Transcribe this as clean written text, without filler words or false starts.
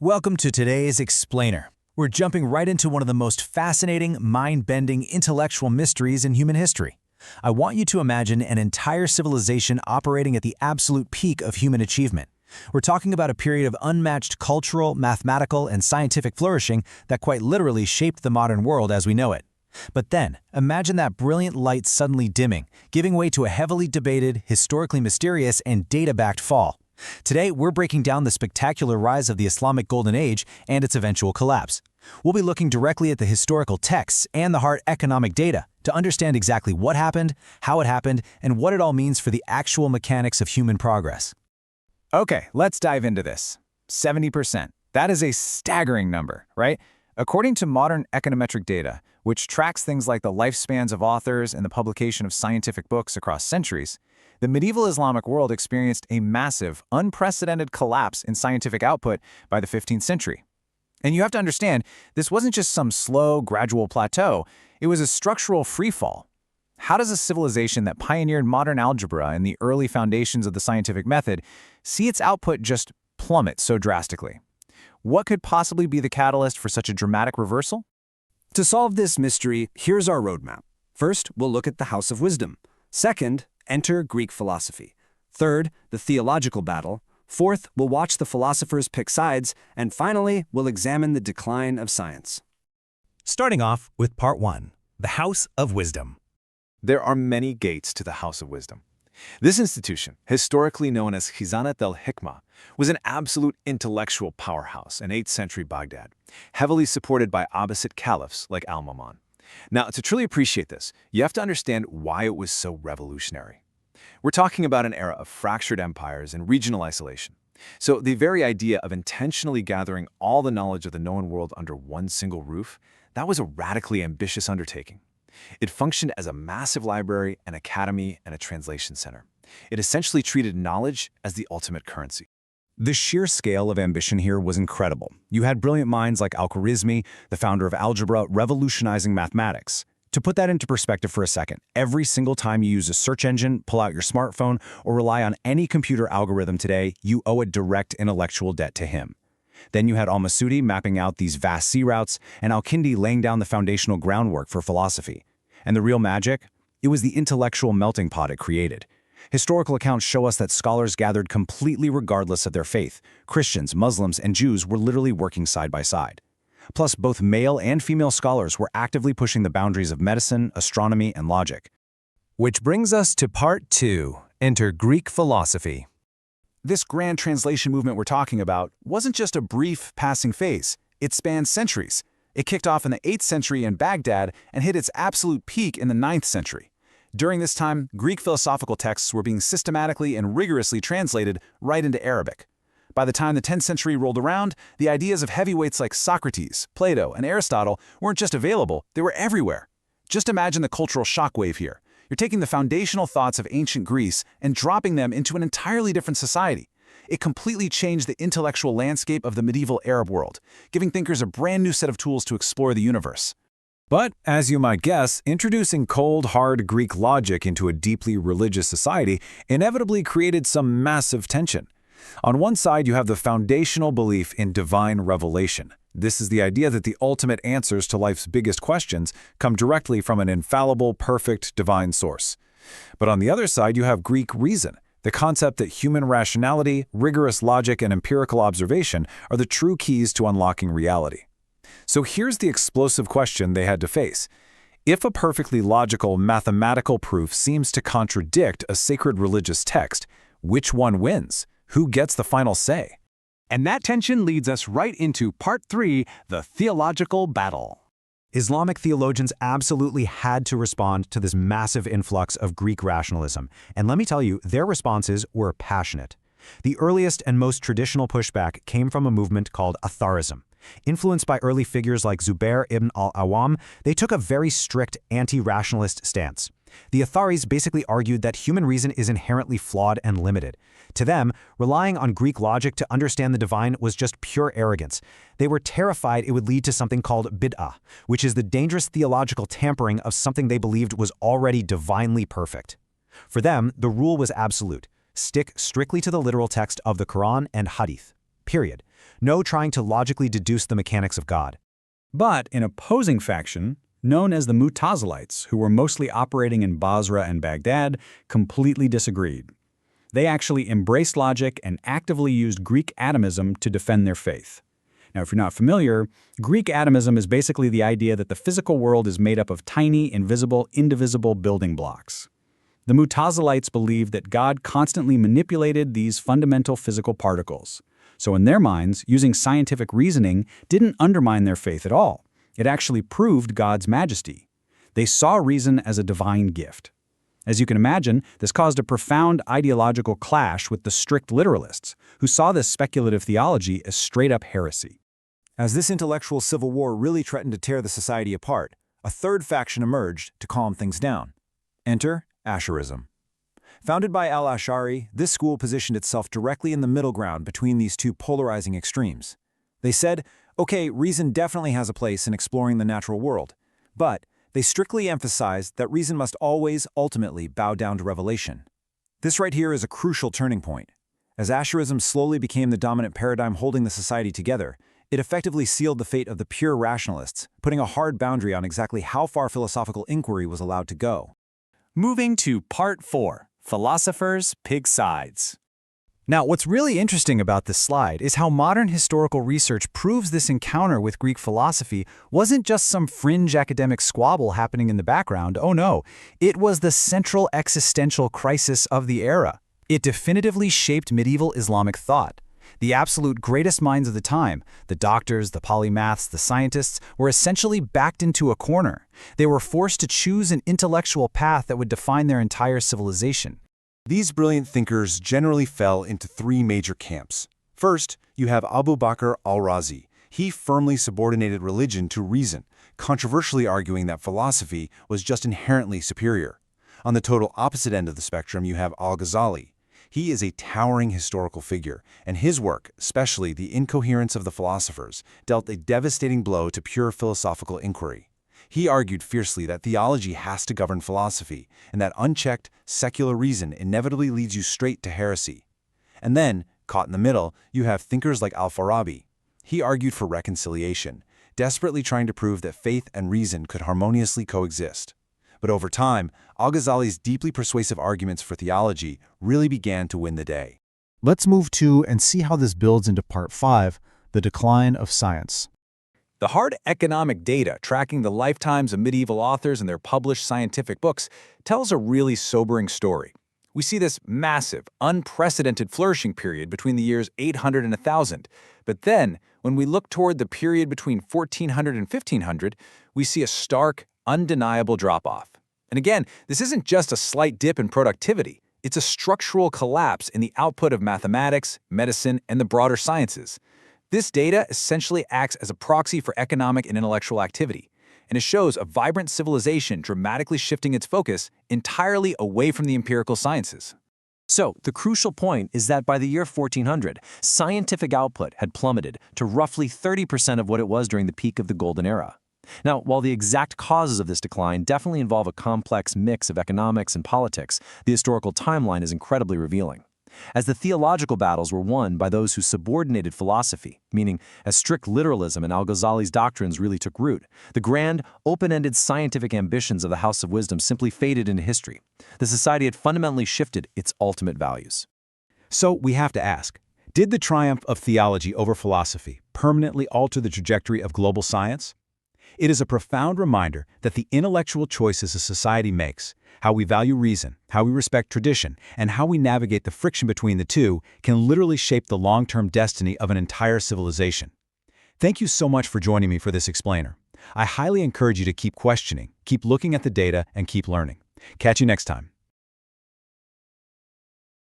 Welcome to today's Explainer. We're jumping right into one of the most fascinating, mind-bending intellectual mysteries in human history. I want you to imagine an entire civilization operating at the absolute peak of human achievement. We're talking about a period of unmatched cultural, mathematical, and scientific flourishing that quite literally shaped the modern world as we know it. But then, imagine that brilliant light suddenly dimming, giving way to a heavily debated, historically mysterious, and data-backed fall. Today, we're breaking down the spectacular rise of the Islamic Golden Age and its eventual collapse. We'll be looking directly at the historical texts and the hard economic data to understand exactly what happened, how it happened, and what it all means for the actual mechanics of human progress. Okay, let's dive into this. 70%. That is a staggering number, right? According to modern econometric data, which tracks things like the lifespans of authors and the publication of scientific books across centuries, the medieval Islamic world experienced a massive, unprecedented collapse in scientific output by the 15th century. And you have to understand, this wasn't just some slow, gradual plateau, it was a structural freefall. How does a civilization that pioneered modern algebra and the early foundations of the scientific method see its output just plummet so drastically? What could possibly be the catalyst for such a dramatic reversal? To solve this mystery, here's our roadmap. First, we'll look at the House of Wisdom. Second, enter Greek philosophy. Third, the theological battle. Fourth, we'll watch the philosophers pick sides. And finally, we'll examine the decline of science. Starting off with Part 1, the House of Wisdom. There are many gates to the House of Wisdom. This institution, historically known as Khizanat al-Hikmah, was an absolute intellectual powerhouse in 8th century Baghdad, heavily supported by Abbasid caliphs like Al-Mamun. Now, to truly appreciate this, you have to understand why it was so revolutionary. We're talking about an era of fractured empires and regional isolation. So the very idea of intentionally gathering all the knowledge of the known world under one single roof, that was a radically ambitious undertaking. It functioned as a massive library, an academy, and a translation center. It essentially treated knowledge as the ultimate currency. The sheer scale of ambition here was incredible. You had brilliant minds like Al-Khwarizmi, the founder of algebra, revolutionizing mathematics. To put that into perspective for a second, every single time you use a search engine, pull out your smartphone, or rely on any computer algorithm today, you owe a direct intellectual debt to him. Then you had al-Masudi mapping out these vast sea routes, and al-Kindi laying down the foundational groundwork for philosophy. And the real magic? It was the intellectual melting pot it created. Historical accounts show us that scholars gathered completely regardless of their faith. Christians, Muslims, and Jews were literally working side by side. Plus, both male and female scholars were actively pushing the boundaries of medicine, astronomy, and logic. Which brings us to Part 2, enter Greek philosophy. This grand translation movement we're talking about wasn't just a brief, passing phase. It spanned centuries. It kicked off in the 8th century in Baghdad and hit its absolute peak in the 9th century. During this time, Greek philosophical texts were being systematically and rigorously translated right into Arabic. By the time the 10th century rolled around, the ideas of heavyweights like Socrates, Plato, and Aristotle weren't just available, they were everywhere. Just imagine the cultural shockwave here. You're taking the foundational thoughts of ancient Greece and dropping them into an entirely different society. It completely changed the intellectual landscape of the medieval Arab world, giving thinkers a brand new set of tools to explore the universe. But, as you might guess, introducing cold, hard Greek logic into a deeply religious society inevitably created some massive tension. On one side, you have the foundational belief in divine revelation. This is the idea that the ultimate answers to life's biggest questions come directly from an infallible, perfect, divine source. But on the other side, you have Greek reason, the concept that human rationality, rigorous logic, and empirical observation are the true keys to unlocking reality. So here's the explosive question they had to face. If a perfectly logical mathematical proof seems to contradict a sacred religious text, which one wins? Who gets the final say? And that tension leads us right into Part 3, the theological battle. Islamic theologians absolutely had to respond to this massive influx of Greek rationalism, and let me tell you, their responses were passionate. The earliest and most traditional pushback came from a movement called Al-Khwarizmi. Influenced by early figures like Zubair ibn al-Awwam, they took a very strict anti-rationalist stance. The Al-Khwarizmi basically argued that human reason is inherently flawed and limited. To them, relying on Greek logic to understand the divine was just pure arrogance. They were terrified it would lead to something called bid'ah, which is the dangerous theological tampering of something they believed was already divinely perfect. For them, the rule was absolute. Stick strictly to the literal text of the Quran and Hadith. Period. No trying to logically deduce the mechanics of God. But an opposing faction, known as the Mu'tazilites, who were mostly operating in Basra and Baghdad, completely disagreed. They actually embraced logic and actively used Greek atomism to defend their faith. Now, if you're not familiar, Greek atomism is basically the idea that the physical world is made up of tiny, invisible, indivisible building blocks. The Mu'tazilites believed that God constantly manipulated these fundamental physical particles. So in their minds, using scientific reasoning didn't undermine their faith at all. It actually proved God's majesty. They saw reason as a divine gift. As you can imagine, this caused a profound ideological clash with the strict literalists, who saw this speculative theology as straight-up heresy. As this intellectual civil war really threatened to tear the society apart, a third faction emerged to calm things down. Enter Asherism. Founded by Al-Ash'ari, this school positioned itself directly in the middle ground between these two polarizing extremes. They said, okay, reason definitely has a place in exploring the natural world, but they strictly emphasized that reason must always, ultimately, bow down to revelation. This right here is a crucial turning point. As Asherism slowly became the dominant paradigm holding the society together, it effectively sealed the fate of the pure rationalists, putting a hard boundary on exactly how far philosophical inquiry was allowed to go. Moving to Part 4, Philosophers Pick Sides. Now, what's really interesting about this slide is how modern historical research proves this encounter with Greek philosophy wasn't just some fringe academic squabble happening in the background. Oh no, it was the central existential crisis of the era. It definitively shaped medieval Islamic thought. The absolute greatest minds of the time, the doctors, the polymaths, the scientists, were essentially backed into a corner. They were forced to choose an intellectual path that would define their entire civilization. These brilliant thinkers generally fell into three major camps. First, you have Abu Bakr al-Razi. He firmly subordinated religion to reason, controversially arguing that philosophy was just inherently superior. On the total opposite end of the spectrum, you have Al-Ghazali. He is a towering historical figure, and his work, especially The Incoherence of the Philosophers, dealt a devastating blow to pure philosophical inquiry. He argued fiercely that theology has to govern philosophy, and that unchecked, secular reason inevitably leads you straight to heresy. And then, caught in the middle, you have thinkers like Al-Farabi. He argued for reconciliation, desperately trying to prove that faith and reason could harmoniously coexist. But over time, Al-Ghazali's deeply persuasive arguments for theology really began to win the day. Let's move to and see how this builds into Part 5, the decline of science. The hard economic data tracking the lifetimes of medieval authors and their published scientific books tells a really sobering story. We see this massive, unprecedented flourishing period between the years 800 and 1000. But then, when we look toward the period between 1400 and 1500, we see a stark, undeniable drop-off. And again, this isn't just a slight dip in productivity. It's a structural collapse in the output of mathematics, medicine, and the broader sciences. This data essentially acts as a proxy for economic and intellectual activity, and it shows a vibrant civilization dramatically shifting its focus entirely away from the empirical sciences. So, the crucial point is that by the year 1400, scientific output had plummeted to roughly 30% of what it was during the peak of the Golden Era. Now, while the exact causes of this decline definitely involve a complex mix of economics and politics, the historical timeline is incredibly revealing. As the theological battles were won by those who subordinated philosophy, meaning as strict literalism and Al-Ghazali's doctrines really took root, the grand, open-ended scientific ambitions of the House of Wisdom simply faded into history. The society had fundamentally shifted its ultimate values. So we have to ask, did the triumph of theology over philosophy permanently alter the trajectory of global science? It is a profound reminder that the intellectual choices a society makes, how we value reason, how we respect tradition, and how we navigate the friction between the two can literally shape the long-term destiny of an entire civilization. Thank you so much for joining me for this explainer. I highly encourage you to keep questioning, keep looking at the data, and keep learning. Catch you next time.